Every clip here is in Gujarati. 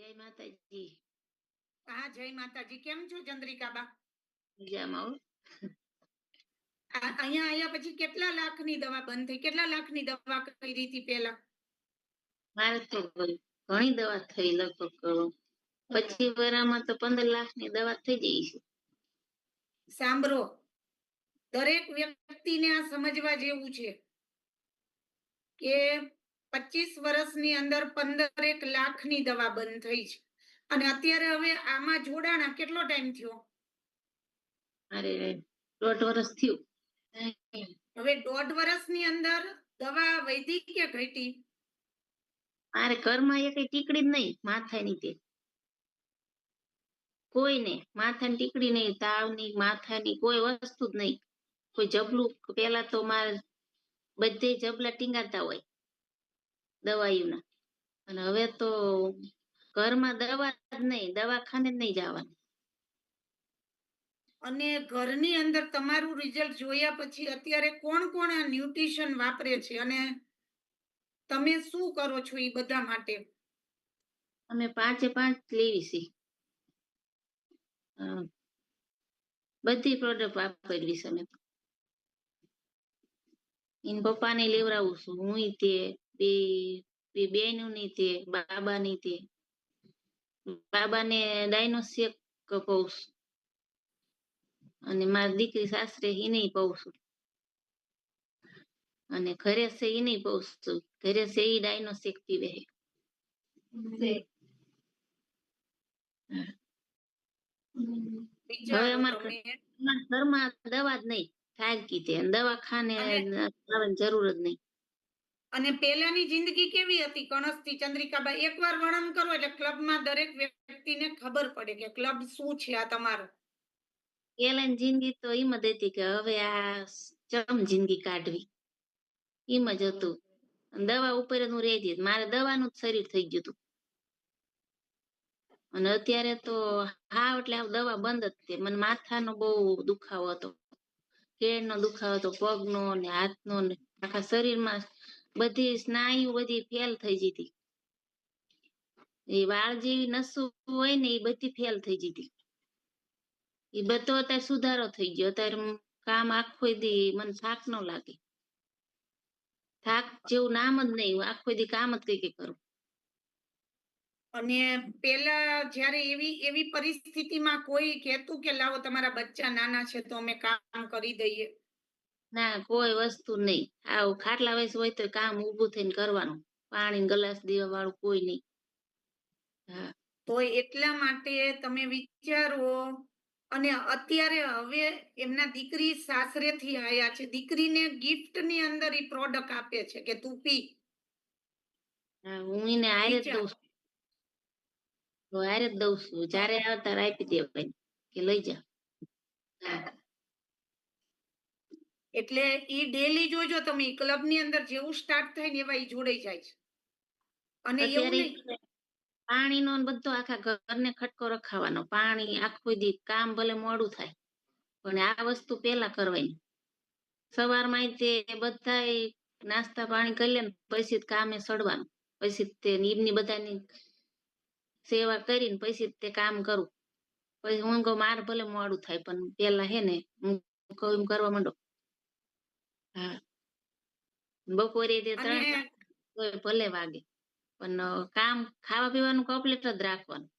જય માતાજી. હા, જય માતાજી. કેમ છો ચંદ્રિકાબા? મજામાં હો. અહીંયા આયા પછી કેટલા લાખની દવા બંધ થઈ? કેટલા લાખની દવા કરી હતી પેલા? મારે તો ઘણી દવા થઈ, લગભગ 25 વર્ષમાં તો 15 લાખની દવા થઈ જાય છે. સાંભળો, દરેક વ્યક્તિને આ સમજવા જેવું છે કે 25 વર્ષની અંદર 15 લાખની દવા બંધ થઈ છે. અને અત્યારે હવે આમાં જોડાણા કેટલો ટાઈમ થયો? મારે 1.5 વર્ષ થયું. હવે 1.5 વર્ષની અંદર દવા વૈધી કે ઘટી? મારે ઘરમાં એ કઈ ટીકડી જ નહીં, માથાની તે કોઈને માથાની ટીકડી નહીં, તાવની માથાની કોઈ વસ્તુ જ નહીં. કોઈ જબલું પેલા તો મારે બધે જબલા ટીંગાતા હોય દવાઈઓના, અને હવે તો ઘરમાં દવા જ નહીં, દવાખાને જ નહીં જવાનું. અને ઘરની અંદર તમારું રિઝલ્ટ જોયા પછી અત્યારે કોણ કોણ આ ન્યુટ્રિશન વાપરે છે અને તમે શું કરો છો એ બધા માટે? અમે 5 લેવી છે. બધી પ્રોડક્ટ વાપરવી છે અમે. એન પપ્પાને લેવડાવું છું, હું તે બે બેનું ની તે બાબાની તે બાબાને ડાયનોસેક પઉં છું, અને મારી દીકરી સાસરે એને પઉં છું, અને ઘરે છે એને પઉં છું. ઘરે છે એ ડાયનોસેક પીવે છે. હવે અમારા ઘરમાં દવા જ નહીં, થાકી તે દવાખાને જવાની જરૂર જ નહીં. અને પેલાની જિંદગી કેવી હતી કણસથી? ચંદ્રિકાબાઈ, એકવાર વર્ણન કરો એટલે ક્લબમાં દરેક વ્યક્તિને ખબર પડે કે ક્લબ શું છે આ તમારો. પેલાની જિંદગી તો એમ જ હતી કે હવે આ ચમ જિંદગી કાઢવી, એમ જ હતું. દવા ઉપર જ હું રહેતી, મારે દવાનું જ શરીર થઈ ગયું હતું. અને અત્યારે તો હાવ એટલે દવા બંધ જ છે. મને માથાનો બહુ દુખાવો હતો, કેળનો દુખાવો હતો, પગનો ને હાથનો ને આખા શરીરમાં બધી સ્નાયુ બધી ફેલ થઈ જતી. એ વાળ જેવી નસો હોય ને એ બધી ફેલ થઈ જતી. એ બધો અત્યારે સુધારો થઈ ગયો. અત્યારે કામ આખો દી મને થાક ન લાગે, થાક જેવું નામ જ નહીં. આખો દી કામ જ કઈ કરું. અને પેલા જ્યારે એવી પરિસ્થિતિમાં કોઈ કહેતું કે લાવો તમારા બચ્ચા નાના છે તો અમે કામ કરી દઈએ? ના, કોઈ વસ્તુ નહીં. આવું ખાટલા વયસ હોય તો કામ ઊભું થઈને કરવાનું, પાણી ગ્લાસ દેવા વાળું કોઈ નહીં. હા, તો એટલા માટે તમે વિચારો. અને અત્યારે હવે એમના દીકરી સાસરેથી આયા છે, દીકરીને ગિફ્ટ ની અંદર ઈ પ્રોડક્ટ આપે છે કે તું પી. હું એને હારે જ દઉં છું, હારે જ દઉં છું. જયારે આવતા આપી દેવાય કે લઈ જા. એટલે ઈ ડેલી જોજો તમે, ક્લબ ની અંદર જેવું સ્ટાર્ટ થાય ને એવા ઈ જોડાઈ જાય છે. અને એવું અત્યારે નહીં, પાણીનો બધો આખા ઘરને ખટકો રખાવાનો. પાણી આખું દી કામ ભલે મોડું થાય, પણ આ વસ્તુ પેલા કરવાની. સવારમાં તે બધા નાસ્તા પાણી કરી લે, પછી કામે સડવાનું, પછી તે એમની બધાની સેવા કરીને પછી તે કામ કરું. પછી હું કહું મારે ભલે મોડું થાય, પણ પેલા હે ને હું કહું એમ કરવા માંડો. હા, બપોરે તે 3 ભલે વાગે, પણ કામ ખાવા પીવાનું કમ્પ્લીટ જ રાખવાનું.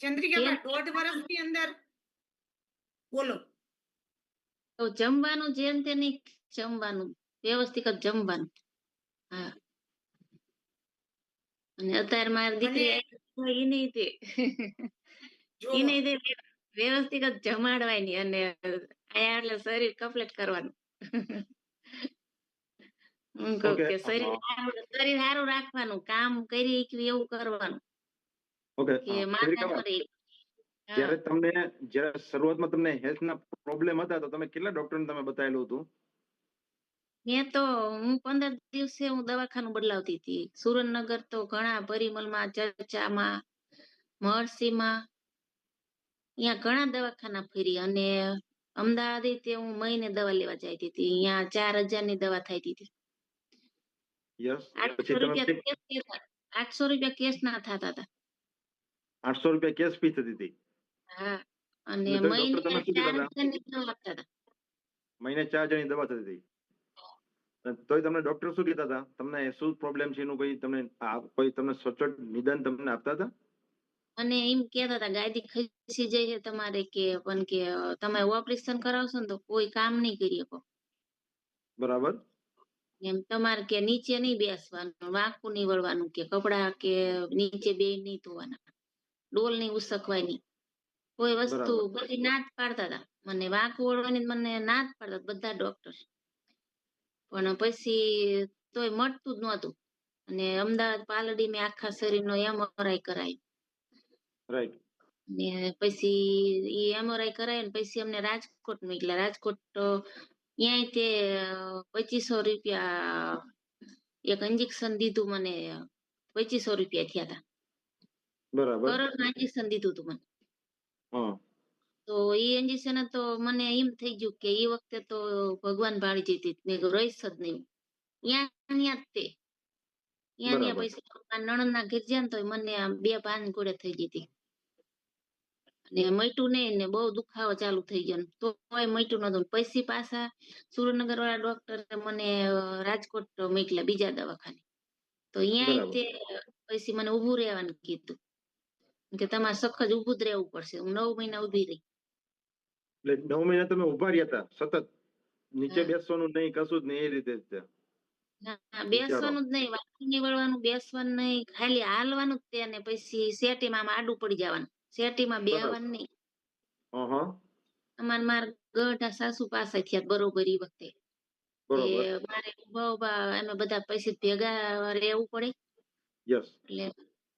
ચંદ્રિકા 1.5 વર્ષની અંદર બોલો તો જમવાનું જેમ તે નહીં, જમવાનું વ્યવસ્થિત જ જમવાનું. હા, અને અત્યારે મારી દીકરી એને તે વ્યવસ્થિત જ જમાડવાની, અને આયા એટલે શરીર કમ્પ્લીટ કરવાનું. હું કહું કે શરીર સારું રાખવાનું, કામ કરી એવું કરવાનું. જ્યારે શરૂઆતમાં તમને હેલ્થના પ્રોબ્લેમ હતા તો તમે કેટલા ડોક્ટરને તમે બતાવેલું હતું? હું 15 દિવસે હું દવાખાનું બદલાવતી હતી. સુરેન્દ્રનગર તો ઘણા, પરિમલમાં, ચર્ચામાં, મહર્ષિમાં, અહીંયા ઘણા દવાખાના ફરી. અને અમદાવાદ હું મહિને દવા લેવા જતી હતી. અહીંયા 4000 ની દવા થતી હતી. 800 રૂપિયા 800 રૂપિયા કેશ ના થતા હતા. 800 રૂપિયા કેશ ફી થતી હતી. હા, અને અને તોય મહિને ડોક્ટર તમે શું 4 કહેતા હતા? હજારની દવા આપતા હતા. મહિને 4 જણની દવા થતી હતી. અને તોય તમને ડોક્ટર શું કહેતા હતા? તમને શું પ્રોબ્લેમ છે એનું કોઈ તમને સચોટ નિદાન તમને આપતા હતા? અને એમ કહેતા હતા ગાદી ખસી જાય છે તમારે, કે પણ કે તમે ઓપરેશન કરાવશો ને તો કોઈ કામ નહીં કરી શકો. બરાબર. એમ તમારે કે નીચે નહીં બેસવાનું, વાંકું નહીં વળવાનું, કે કપડા કે નીચે બેય નહીં ધોવાના, ડોલ નહીં ઉસકવાની, કોઈ વસ્તુ બરાબર. બધી ના જ પાડતા હતા. મને વાંકું વળવાની મને ના જ પાડતા બધા ડોક્ટર. પણ પછી તોય મળતું જ નહોતું. અને અમદાવાદ પાલડી મેં આખા શરીરનો MRI કરાયો. રાઈટ. ને પછી ઈ MRI કરાયો ને પછી અમને રાજકોટ મોકલ્યા. રાજકોટ ત્યાંય તે 2500 રૂપિયા એક ઇન્જેક્શન દીધું મને, 2500 રૂપિયા થયા હતા. બરાબર. કરોડનું ઇન્જેક્શન દીધું હતું મને. હા. તો ઈ ઇન્જેક્શન તો મને એમ થઈ ગયું કે ઈ વખતે તો ભગવાન ભાળી જતી. મેં કીધું રહીશ જ નહીં. ત્યાં જ તે ત્યાં બરાબર. પછી મારા નણંદના ઘેર ગયા ને તો મને આમ 2 ભાન ગોળે થઈ ગઈ હતી. ને મટ્યું નહીં ને બહુ દુખાવો ચાલુ થઈ ગયો. તોય મટ્યું નતું. પછી પાછા સુરેન્દ્રનગર વાળા ડોક્ટરે મને રાજકોટ મોકલ્યા બીજા દવાખાને. તો અહીંયા બરાબર. તે પછી મને ઊભું રહેવાનું કીધું કે તમારે સખત ઊભું જ રહેવું પડશે. હું 9 મહિના ઊભી રહી. એટલે 9 મહિના તમે ઉભા રહ્યા હતા સતત? નીચે હા. બેસવાનું નહીં, કશું જ નહીં, એ રીતે જ તે. ના, વિચારો. બેસવાનું જ નહીં, વાંકું નહીં વળવાનું, બેસવાનું નહીં, ખાલી હાલવાનું જ તે. ને પછી શેટીમાં આમ આડું પડી જવાનું, શેટીમાં બરાબર. બેહવાનું નહીં. હા. મારા ગઢા સાસુ પાસે થયા બરોબર ઈ વખતે. કે બરોબર. મારે ઉભા અમે બધા પછી ભેગા રહેવું પડે. યસ.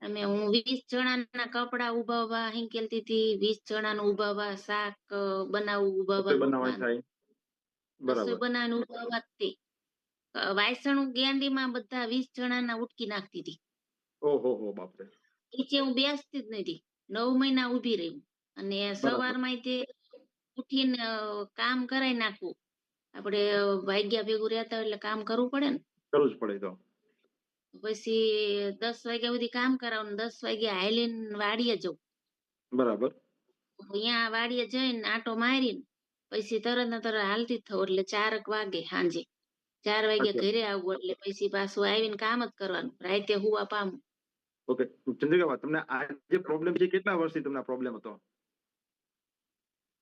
એટલે હું 20 જણાના કપડા ઉભા હિંકેલતી હતી, 20 જણાનું ઉભા શાક બનાવવું, ઉભા રસોઈ બનાવવાની રોટલા, થાય. રસોઈ બરાબર. બનાવવાનું ઉભા તે વાયસણ ગેંડીમાં બધા 20 જણાના ઉટકી નાખતી હતી. ઓહો હો બાપરે. નીચે હું બેસતી જ નથી. 9 મહિના ઊભી રહી. અને બરાબર. સવારમાં તે ઉઠીને કામ કરાઈ નાખવું. આપણે ભાગ્યા ભેગું રહેતા હોય એટલે કામ કરવું પડે ને. કરવું જ પડે તો. પછી 10 વાગ્યા સુધી કામ કરાવું, 10 વાગ્યા હાલીને વાડીએ જવું. બરાબર. અહીંયા વાડીએ જઈને આટો મારીને પછી તરત ને તરત હાલતી જ થવું. એટલે 4 વાગે સાંજે 4 વાગે અચ્છા. ઘરે આવવું. એટલે પછી પાછું આવીને કામ જ કરવાનું, રાતે હુવા પામું. ઓકે. ચંદ્રિકા, તમને આ જે પ્રોબ્લેમ છે કેટલા વર્ષથી તમને પ્રોબ્લેમ હતો?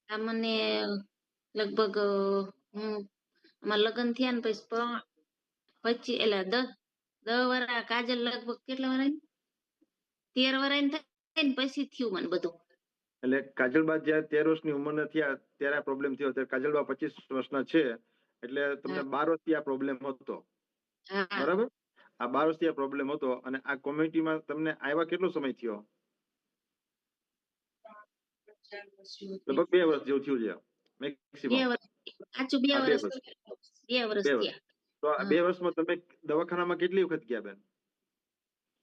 આ મને લગભગ હું અમારા લગ્ન થયા ને પછી 25 એટલે 10 વર્ષ કાજલ લગભગ કેટલા વર્ષ 13 વર્ષ થાય ને પછી થયું મને બધું. એટલે કાજલબા જ્યારે 13 વર્ષની ઉંમરના થયા ત્યારે આ પ્રોબ્લેમ થયો. ત્યારે કાજલબા 25 વર્ષના છે, એટલે તમને 12 વર્ષથી આ પ્રોબ્લેમ હતો. હા, બરાબર. આ 12 વર્ષથી આ પ્રોબ્લેમ હતો. અને આ કોમ્યુનિટીમાં તમને આવ્યા કેટલો સમય થયો? લગભગ 2 વર્ષ જેવું થયું છે મેક્સિમમ. 2 વર્ષ સાચું 2 આ 2 વર્ષ વર્ષ. 2 વર્ષ 2 વર્ષ. થયા. તો આ 2 વર્ષમાં તમે દવાખાનામાં કેટલી વખત ગયા બેન?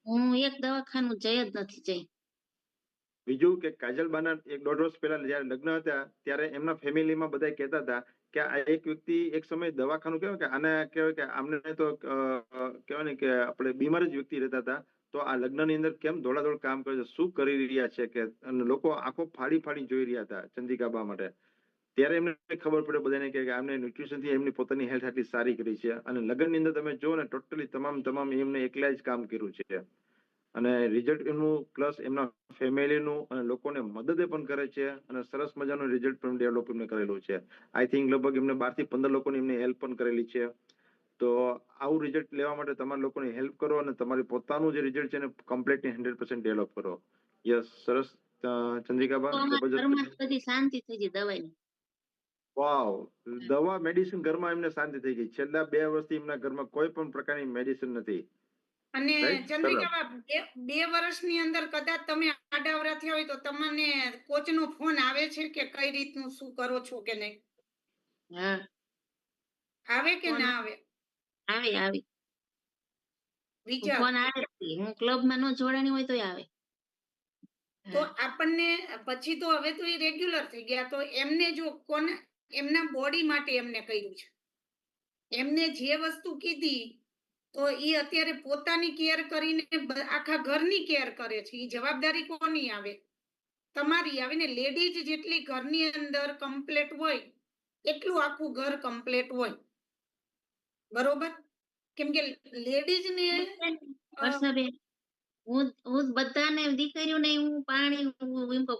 હું એક દવાખાનું જઈ જ નથી જઈ. બીજું કે કાજલબાના 1-1.5 વર્ષ પહેલા જયારે લગ્ન હતા ત્યારે એમના ફેમિલીમાં બધા કહેતા હતા કે આ એક વ્યક્તિ એક સમય દવાખાનું કહેવાય કે આને કહેવાય કે આમને તો કહેવાય ને કે આપણે બીમાર જ વ્યક્તિ રહેતા હતા. તો આ લગ્નની અંદર કેમ દોડાદોડ કામ કરે છે, શું કરી રહ્યા છે, કે અને લોકો આંખો ફાડી જોઈ રહ્યા હતા ચંદ્રિકાબા માટે. ત્યારે એમને ખબર પડે બધાને કે આમને ન્યુટ્રિશન થી એમની પોતાની હેલ્થ આટલી સારી કરી છે. અને લગ્નની અંદર તમે જુઓ ને ટોટલી તમામ એમને એકલા જ કામ કર્યું છે. અને રિઝલ્ટ એમનું પ્લસ એમના ફેમિલીનું અને લોકોને મદદ પણ કરે છે. અને સરસ મજાનું રિઝલ્ટ પણ ડેવલપ એમને કરેલું છે. આઈ થિંક લગભગ એમને 12 થી 15 લોકોની એમને હેલ્પ પણ કરેલી છે. તો આવું રિઝલ્ટ લેવા માટે તમારે લોકોની હેલ્પ કરો અને તમારી પોતાનું જે રિઝલ્ટ છે એને કમ્પ્લીટલી 100% ડેવલપ કરો. યસ, સરસ ચંદ્રિકાબા, તો અમારા જબરજસ્ત. ઘરમાં બધી શાંતિ થઈ ગઈ દવાની. વાવ. દવા મેડિસિન ઘરમાં એમને શાંતિ થઈ ગઈ. છેલ્લા 2 વર્ષથી એમના ઘરમાં કોઈ પણ પ્રકારની મેડિસિન નથી. અને રાઈટ. ચંદ્રિકા, 2 વર્ષની અંદર કદાચ તમે આડાવરા થયા હોય તો તમને કોચનો ફોન આવે છે કે કઈ રીતનું શું કરો છો કે નહીં? હા, આવે કે ફોન ના આવે? આવે. વિચાર. ફોન આવે જ છે. હું ક્લબમાં ન જોડાણી હોય તોય આવે. તો આપણને પછી તો હવે તો એ રેગ્યુલર થઈ ગયા. તો એમને જો કોને એમના બોડી માટે એમને કર્યું છે, એમને જે વસ્તુ કીધી તો ઈ અત્યારે પોતાની કેર કરીને આખા ઘરની કેર કરે છે. ઈ જવાબદારી કોની આવે? તમારી આવે ને. લેડીઝ જેટલી ઘરની અંદર કમ્પ્લીટ હોય એટલું આખું ઘર કમ્પ્લીટ હોય. બરોબર? કેમ કે લેડીઝને વર્ષાબેન, હું બધાને દીકરીઓને હું પાણી હું એમ કહું,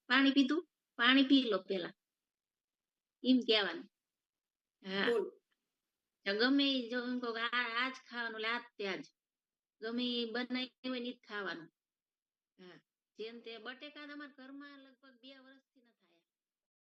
પાણી પીધું, પાણી પી લો પેલા, એમ કહેવાનું. હા, બોલ ગમે ઈ જો એમ કહું કે આ જ ખાવાનું, લે આજ તે આજ ગમે ઈ બનાવી હોય ને ઈ જ ખાવાનું. હા, જેમ તે બટેકા તમારા ઘરમાં લગભગ 2 વર્ષ